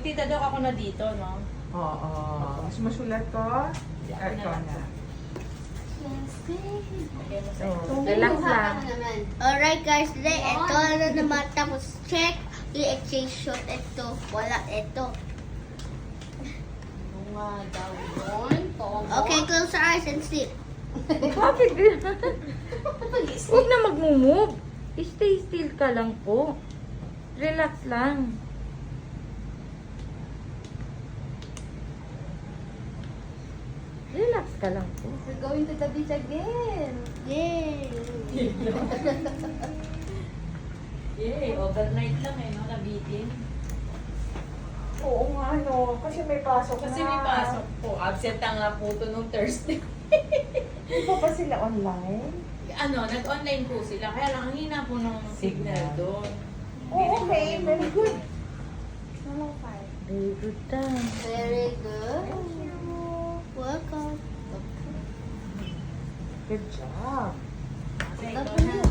Magtita daw ako na dito, no? Oo. Mas masulat ko? Ito na. So, Relax lang. Alright guys, today ito na naman tapos check i-exchange shot ito. Wala ito. Nga daw yun. Okay, close your eyes and sleep. Bakit? Huwag na mag-move. Stay still ka lang po. Relax lang. Relax ka lang po. We're going to the beach again. Yay! yay, overnight lang eh, no? Nabitin. Oo nga, no. Kasi may pasok Kasi na. may pasok po. Absent ang nga po ito nung Thursday. Di ba pa sila online? Ano, nag-online po sila. Kaya lang, ang hina po ng signal doon. Oh, okay. Very good. Very good time. Very good. Welcome. Good job. Kasi Love ikaw na. you.